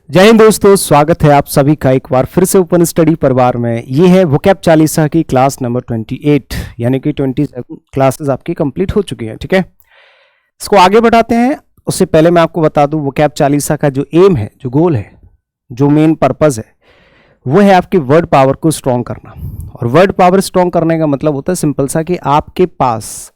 जय हिंद दोस्तों, स्वागत है आप सभी का एक बार फिर से ओपन स्टडी परिवार में। ये है वोकैब चालीसा की क्लास नंबर 28, यानी कि 27 क्लासेस आपकी कंप्लीट हो चुकी हैं। ठीक है, इसको आगे बढ़ाते हैं। उससे पहले मैं आपको बता दूं, वोकैब चालीसा का जो एम है, जो गोल है, जो मेन पर्पज है, वो है आपकी वर्ड पावर को स्ट्रॉन्ग करना। और वर्ड पावर स्ट्रॉन्ग करने का मतलब होता है सिंपल सा कि आपके पास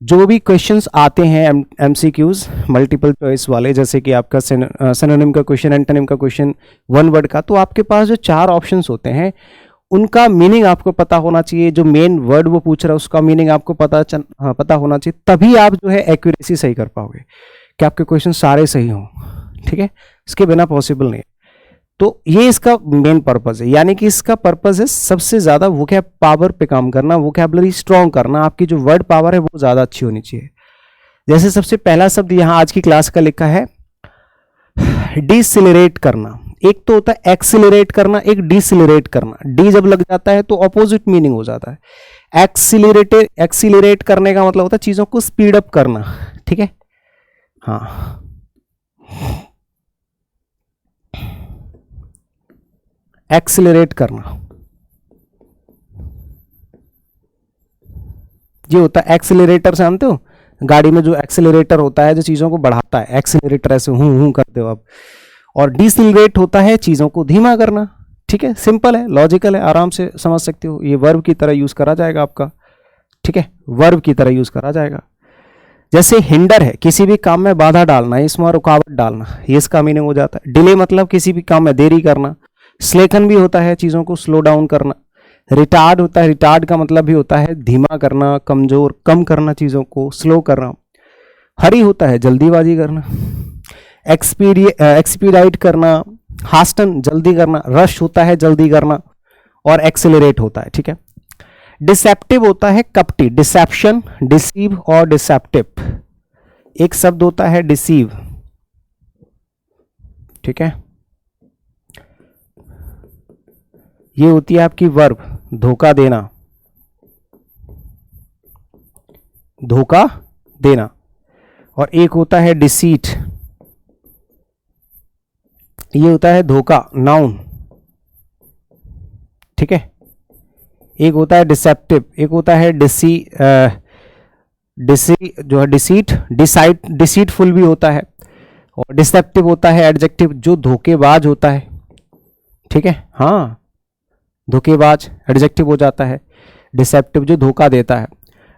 जो भी क्वेश्चंस आते हैं एमसीक्यूज मल्टीपल चॉइस वाले, जैसे कि आपका सिनोनिम का क्वेश्चन, एंटोनिम का क्वेश्चन, वन वर्ड का, तो आपके पास जो 4 ऑप्शंस होते हैं उनका मीनिंग आपको पता होना चाहिए। जो मेन वर्ड वो पूछ रहा है उसका मीनिंग आपको पता होना चाहिए, तभी आप जो है एक्यूरेसी सही कर पाओगे कि आपके क्वेश्चन सारे सही हों। ठीक है, इसके बिना पॉसिबल नहीं है। तो ये इसका मेन पर्पज है, यानी कि इसका पर्पज है सबसे ज्यादा वोकैब पावर पे काम करना, वोकैबुलरी स्ट्रॉन्ग करना। आपकी जो वर्ड पावर है वो ज्यादा अच्छी होनी चाहिए। जैसे सबसे पहला शब्द यहाँ आज की क्लास का लिखा है डिसिलरेट करना। एक तो होता है एक्सिलरेट करना, एक डिसिलरेट करना। डी जब लग जाता है तो ऑपोजिट मीनिंग हो जाता है। एक्सिलरेट करने का मतलब होता है चीजों को स्पीड अप करना। ठीक है, हाँ, एक्सिलरेट करना ये होता है। एक्सिलरेटर जानते हो, गाड़ी में जो एक्सिलरेटर होता है जो चीजों को बढ़ाता है, एक्सिलरेटर ऐसे हूं करते हो आप। और डिसिलरेट होता है चीजों को धीमा करना। ठीक है, सिंपल है, लॉजिकल है, आराम से समझ सकते हो। ये वर्ब की तरह यूज करा जाएगा आपका। ठीक है, वर्ब की तरह यूज करा जाएगा। जैसे हिंडर है, किसी भी काम में बाधा डालना, इसमें रुकावट डालना, ये इसका मीनिंग हो जाता है। डिले मतलब किसी भी काम में देरी करना। स्लेकन भी होता है चीजों को स्लो डाउन करना। रिटार्ड होता है, रिटार्ड का मतलब भी होता है धीमा करना, कमजोर, कम करना, चीजों को स्लो करना। हरी होता है जल्दीबाजी करना। एक्सपीडाइट करना, हास्टन जल्दी करना। रश होता है जल्दी करना। और एक्सेलरेट होता है। ठीक है, डिसेप्टिव होता है कपटी, डिसेप्शन, डिसीव और डिसेप्टिव। एक शब्द होता है डिसीव। ठीक है, ये होती है आपकी वर्ब, धोखा देना, धोखा देना। और एक होता है डिसीट, ये होता है धोखा, नाउन। ठीक है, एक होता है डिसेप्टिव, एक होता है जो है डिसीट, डिसीटफुल भी होता है। और डिसेप्टिव होता है एडजेक्टिव, जो धोखेबाज होता है। ठीक है, हाँ, धोखेबाज एडजेक्टिव हो जाता है। डिसेप्टिव जो धोखा देता है।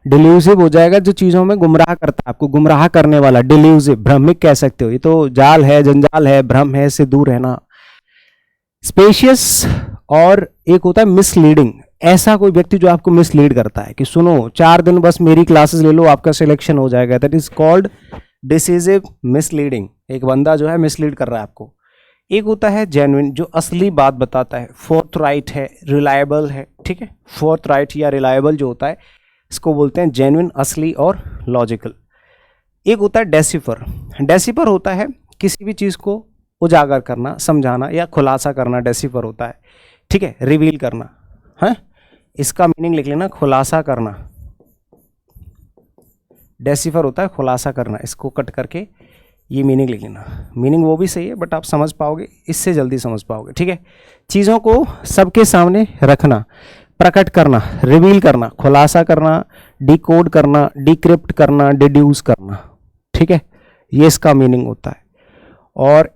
डिल्यूसिव हो जाएगा जो चीजों में गुमराह करता है, आपको गुमराह करने वाला। डिल्यूसिव, भ्रमिक कह सकते हो। ये तो जाल है, जंजाल है, भ्रम है, इससे दूर रहना। स्पेशियस। और एक होता है मिसलीडिंग, ऐसा कोई व्यक्ति जो आपको मिसलीड करता है कि सुनो 4 दिन बस मेरी क्लासेस ले लो, आपका सिलेक्शन हो जाएगा। That is called decisive misleading. एक बंदा जो है मिसलीड कर रहा है आपको। एक होता है जेन्युइन, जो असली बात बताता है, फोर्थराइट है, रिलायबल है। ठीक है, फोर्थराइट या रिलायबल जो होता है इसको बोलते हैं जेन्युइन, असली और लॉजिकल। एक होता है डेसिफर। डेसिफर होता है किसी भी चीज को उजागर करना, समझाना या खुलासा करना, डेसिफर होता है। ठीक है, रिवील करना है, इसका मीनिंग लिख लेना, खुलासा करना। डेसिफर होता है खुलासा करना, इसको कट करके ये मीनिंग लिख लेना। मीनिंग वो भी सही है बट आप समझ पाओगे, इससे जल्दी समझ पाओगे। ठीक है, चीज़ों को सबके सामने रखना, प्रकट करना, रिवील करना, खुलासा करना, डिकोड करना, डिक्रिप्ट करना, डिड्यूस करना। ठीक है, ये इसका मीनिंग होता है। और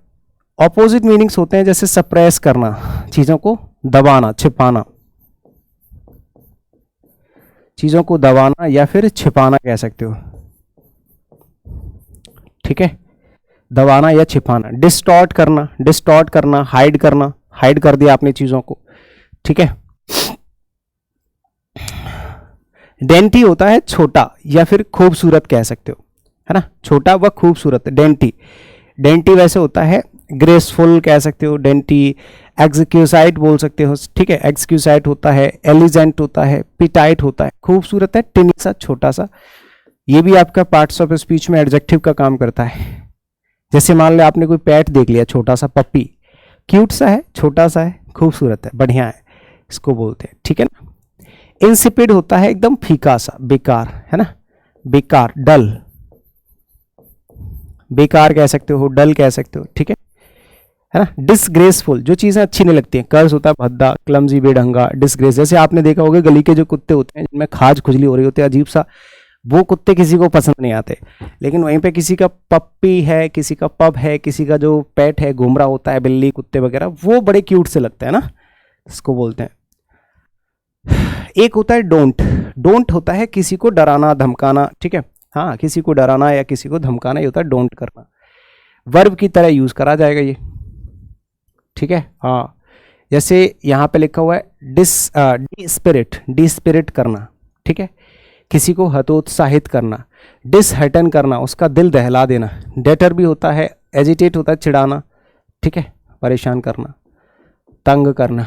ऑपोजिट मीनिंग्स होते हैं, जैसे सप्रेस करना, चीज़ों को दबाना, छिपाना। चीज़ों को दबाना या फिर छिपाना कह सकते हो। ठीक है, दबाना या छिपाना। डिस्टॉर्ट करना, हाइड करना, हाइड कर दिया आपने चीजों को। ठीक है, डेंटी होता है छोटा या फिर खूबसूरत कह सकते हो, है ना, छोटा व खूबसूरत। डेंटी, डेंटी वैसे होता है ग्रेसफुल कह सकते हो, डेंटी। एक्सक्यूसाइट बोल सकते हो। ठीक है, एक्सक्यूसाइट होता है, एलिजेंट होता है, पिटाइट होता है, खूबसूरत है, टिनी सा, छोटा सा। ये भी आपका पार्ट्स ऑफ स्पीच में एडजेक्टिव का काम करता है। जैसे मान लो आपने कोई पेट देख लिया, छोटा सा पप्पी, क्यूट सा है, छोटा सा है, खूबसूरत है, बढ़िया है, इसको बोलते हैं। ठीक है ना। इंसिपिड होता है एकदम फीका सा, बेकार, है ना, बेकार, डल, बेकार कह सकते हो, डल कह सकते हो। ठीक है, है ना। डिसग्रेसफुल, जो चीज़ें अच्छी नहीं लगती हैं, कर्ज होता है भद्दा, क्लमजी, बेढंगा, डिसग्रेस। जैसे आपने देखा होगा गली के जो कुत्ते होते हैं जिनमें खाज खुजली हो रही होती है अजीब सा, वो कुत्ते किसी को पसंद नहीं आते। लेकिन वहीं पे किसी का पप्पी है, किसी का पप है, किसी का जो पेट है घूमरा होता है, बिल्ली कुत्ते वगैरह, वो बड़े क्यूट से लगते हैं ना, इसको बोलते हैं। एक होता है डोंट। डोंट होता है किसी को डराना धमकाना, ठीक है, हाँ, किसी को डराना या किसी को धमकाना, ये होता है डोंट करना। वर्ब की तरह यूज करा जाएगा ये, ठीक है। हाँ, जैसे यहाँ पे लिखा हुआ है डिस्पिरिट, डिस्पिरिट करना, ठीक है, किसी को हतोत्साहित करना। डिसहर्टन करना, उसका दिल दहला देना। डेटर भी होता है, एजिटेट होता है चिढ़ाना, ठीक है, परेशान करना, तंग करना।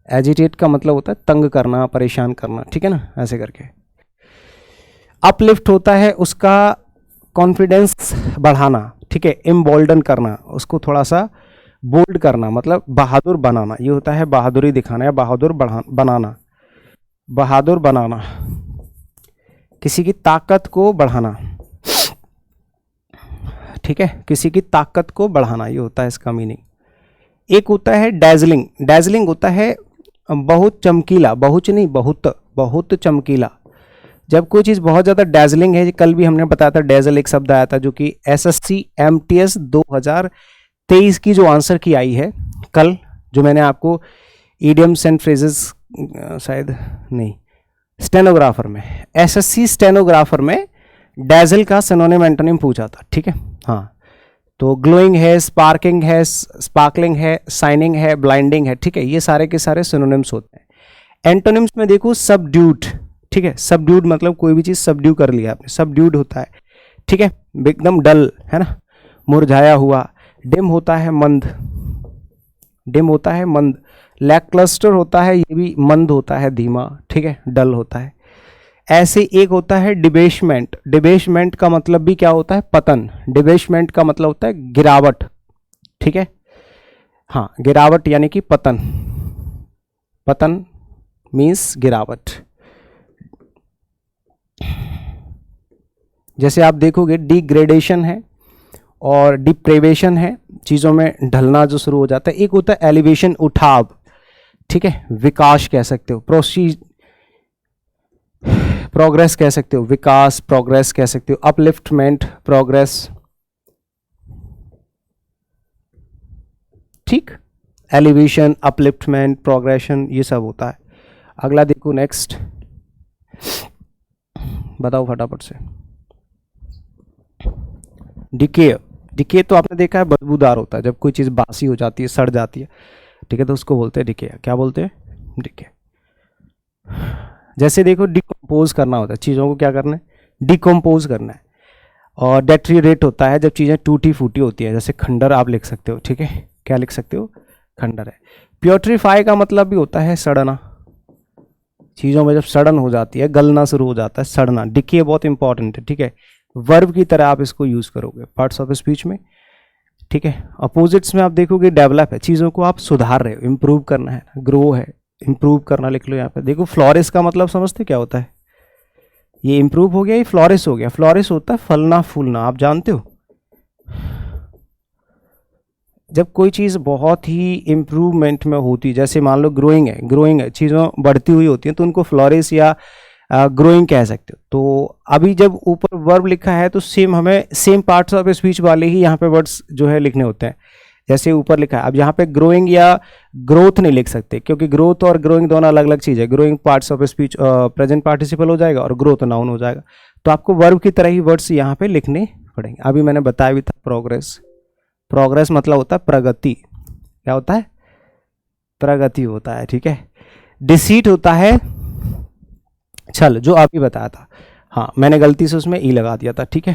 एजिटेट का मतलब होता है तंग करना, परेशान करना, ठीक है ना, ऐसे करके। अपलिफ्ट होता है उसका कॉन्फिडेंस बढ़ाना, ठीक है, एम्बोल्डन करना, उसको थोड़ा सा बोल्ड करना, मतलब बहादुर बनाना, ये होता है बहादुरी दिखाना या बहादुर बनाना, बहादुर बनाना, किसी की ताकत को बढ़ाना, ठीक है, किसी की ताकत को बढ़ाना, ये होता है इसका मीनिंग। एक होता है डैजलिंग। डैजलिंग होता है बहुत चमकीला, बहुत नहीं, बहुत बहुत चमकीला। जब कोई चीज़ बहुत ज़्यादा डैजलिंग है, कल भी हमने बताया था डैजल एक शब्द आया था जो कि एसएससी एमटीएस 2023 की जो आंसर की आई है कल, जो मैंने आपको ईडियम्स एंड फ्रेजेस शायद नहीं, स्टेनोग्राफर में, एसएससी स्टेनोग्राफर में डैजल का सिनोनिम एंटोनिम पूछा था, ठीक है। हाँ, तो ग्लोइंग है, स्पार्किंग है, स्पार्कलिंग है, शाइनिंग है, ब्लाइंडिंग है, ठीक है, ये सारे के सारे सिनोनिम्स होते हैं। एंटोनिम्स में देखो सबड्यूड, ठीक है, सबड्यूड मतलब कोई भी चीज़ सबड्यू कर लिया आपने, सबड्यूड होता है, ठीक है, एकदम डल, है ना, मुरझाया हुआ। डिम होता है मंद, डिम होता है मंद। लैकलस्टर होता है, ये भी मंद होता है, धीमा, ठीक है, डल होता है। ऐसे एक होता है डिबेशमेंट। डिबेशमेंट का मतलब भी क्या होता है, पतन। डिबेशमेंट का मतलब होता है गिरावट, ठीक है, हाँ, गिरावट यानी कि पतन। पतन मीन्स गिरावट। जैसे आप देखोगे डिग्रेडेशन है और डिप्रेवेशन है, चीज़ों में ढलना जो शुरू हो जाता है। एक होता है एलिवेशन, उठाव, ठीक है, विकास कह सकते हो, प्रोग्रेस कह सकते हो, विकास, प्रोग्रेस कह सकते हो, अपलिफ्टमेंट, प्रोग्रेस, ठीक, एलिवेशन, अपलिफ्टमेंट, प्रोग्रेशन, ये सब होता है। अगला देखो नेक्स्ट, बताओ फटाफट से। डिके। डिके तो आपने देखा है बदबूदार होता है, जब कोई चीज़ बासी हो जाती है, सड़ जाती है, ठीक है, तो उसको बोलते हैं डिके। क्या बोलते हैं, डिके। जैसे देखो डिकम्पोज करना होता है, चीज़ों को क्या करना है, डिकम्पोज करना है। और डेट्रीरेट होता है जब चीज़ें टूटी फूटी होती है, जैसे खंडर आप लिख सकते हो, ठीक है, क्या लिख सकते हो, खंडर है। प्योट्रीफाई का मतलब भी होता है सड़ना, चीज़ों में जब सड़न हो जाती है, गलना शुरू हो जाता है, सड़ना। डिके बहुत इंपॉर्टेंट है, ठीक है, वर्ब की तरह आप इसको यूज़ करोगे पार्ट्स ऑफ स्पीच में, ठीक है। अपोजिट्स में आप देखोगे डेवलप है, चीज़ों को आप सुधार रहे हो, इम्प्रूव करना है, ग्रो है, इम्प्रूव करना लिख लो यहाँ पे। देखो फ्लोरिश का मतलब समझते क्या होता है, ये इम्प्रूव हो गया, ये फ्लोरिश हो गया। फ्लोरिश होता है फलना फूलना, आप जानते हो, जब कोई चीज़ बहुत ही इम्प्रूवमेंट में होती है, जैसे मान लो ग्रोइंग है, ग्रोइंग है, चीज़ों बढ़ती हुई होती हैं, तो उनको फ्लोरिश या ग्रोइंग कह सकते हो। तो अभी जब ऊपर वर्ब लिखा है तो सेम हमें सेम पार्ट्स ऑफ स्पीच वाले ही यहाँ पे वर्ड्स जो है लिखने होते हैं, जैसे ऊपर लिखा है। अब यहाँ पे ग्रोइंग या ग्रोथ नहीं लिख सकते, क्योंकि ग्रोथ और ग्रोइंग दोनों अलग अलग चीज़ है। Growing parts of speech present participle हो जाएगा और ग्रोथ नाउन हो जाएगा, तो आपको वर्ब की तरह ही वर्ड्स यहाँ पे लिखने पड़ेंगे। अभी मैंने बताया भी था प्रोग्रेस। प्रोग्रेस मतलब होता है प्रगति, क्या होता है, प्रगति होता है, ठीक है। डिसीट होता है छल, जो अभी बताया था, हाँ मैंने गलती से उसमें ई लगा दिया था, ठीक है।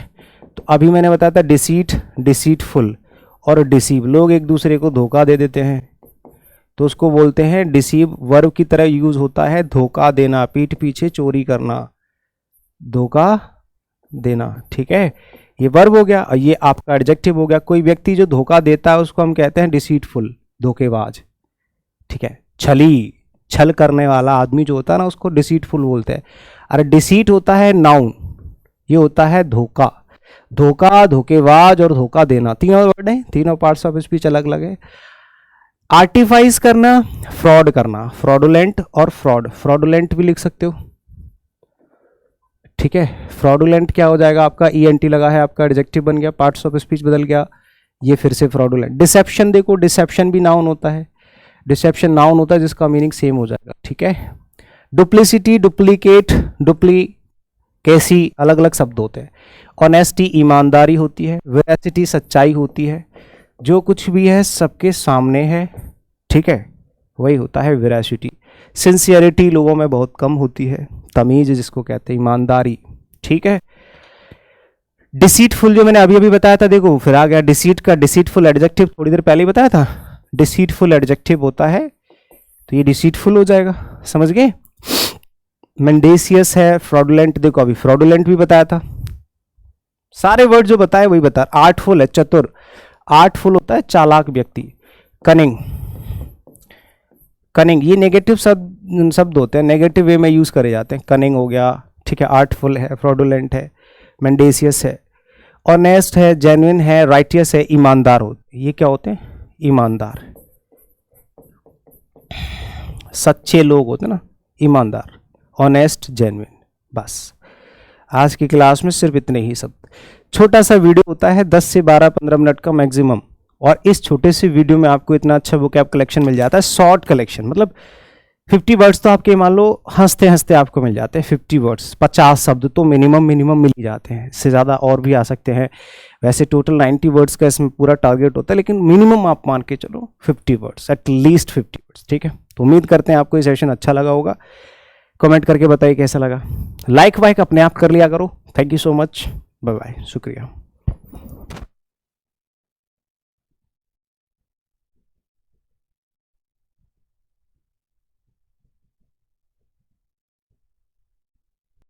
तो अभी मैंने बताया था डिसीट, डिसीटफुल और डिसीव, लोग एक दूसरे को धोखा दे देते हैं तो उसको बोलते हैं डिसीव। वर्ब की तरह यूज होता है धोखा देना, पीठ पीछे चोरी करना, धोखा देना, ठीक है, ये वर्ब हो गया और ये आपका एडजेक्टिव हो गया। कोई व्यक्ति जो धोखा देता है उसको हम कहते हैं डिसीटफुल, धोखेबाज, ठीक है। छली, छल करने वाला आदमी जो होता है ना, उसको डिसीटफुल बोलते हैं। अरे डिसीट होता है नाउन, ये होता है धोखा। धोखा, धोखेबाज और धोखा देना, तीनों वर्ड हैं, तीनों पार्ट्स ऑफ स्पीच अलग अलग है। आर्टिफाइस करना, फ्रॉड करना, फ्रॉडुलेंट और फ्रॉड, फ्रॉडुलेंट भी लिख सकते हो, ठीक है। फ्रॉडुलेंट क्या हो जाएगा आपका, ENT लगा है, आपका एडजेक्टिव बन गया, पार्ट्स ऑफ स्पीच बदल गया, ये फिर से फ्रॉडुलेंट। डिसेप्शन देखो, डिसेप्शन भी नाउन होता है, डिसेप्शन नाउन होता है जिसका मीनिंग सेम हो जाएगा, ठीक है। डुप्लिसिटी, डुप्लीकेट, डुप्लीकेसी अलग अलग शब्द होते हैं। ऑनेस्टी ईमानदारी होती है, वेरासिटी सच्चाई होती है, जो कुछ भी है सबके सामने है, ठीक है, वही होता है वेरासिटी। सिंसियरिटी लोगों में बहुत कम होती है, तमीज जिसको कहते हैं, ईमानदारी, ठीक है। डिसीटफुल जो मैंने अभी अभी बताया था, देखो फिर आ गया डिसीट का, डिसीटफुल एडजेक्टिव थोड़ी देर पहले ही बताया था, डिसीटफुल एडजेक्टिव होता है, तो ये डिसीटफुल हो जाएगा, समझ गए। मेंडेसियस है, फ्रॉडुलेंट, देखो अभी फ्रॉडुलेंट भी बताया था, सारे वर्ड जो बताए वही बता। आर्टफुल है, चतुर, आर्टफुल होता है चालाक व्यक्ति। कनिंग, कनिंग ये नेगेटिव शब्द होते हैं, नेगेटिव वे में यूज करे जाते हैं, कनिंग हो गया, ठीक है। आर्टफुल है, फ्रॉडुलेंट है, मेंडेसियस है, ऑनेस्ट है, जेन्युइन है, राइटियस है, ईमानदार हो, ये क्या होते हैं, ईमानदार, सच्चे लोग होते हैं ना, ईमानदार, ऑनेस्ट, जेन्युइन। बस आज की क्लास में सिर्फ इतने ही शब्द, छोटा सा वीडियो होता है 10 से 12-15 मिनट का मैक्सिमम, और इस छोटे से वीडियो में आपको इतना अच्छा वोकैब कलेक्शन मिल जाता है, शॉर्ट कलेक्शन, मतलब 50 वर्ड्स तो आपके मान लो हंसते हंसते आपको मिल जाते हैं, 50 वर्ड्स 50 शब्द तो मिनिमम मिल ही जाते हैं, इससे ज़्यादा और भी आ सकते हैं। वैसे टोटल 90 वर्ड्स का इसमें पूरा टारगेट होता है, लेकिन मिनिमम आप मान के चलो 50 वर्ड्स, एटलीस्ट 50 वर्ड्स, ठीक है। तो उम्मीद करते हैं आपको ये सेशन अच्छा लगा होगा, कमेंट करके बताइए कैसा लगा, लाइक वाइक अपने आप कर लिया करो। Thank you so much, bye bye, शुक्रिया।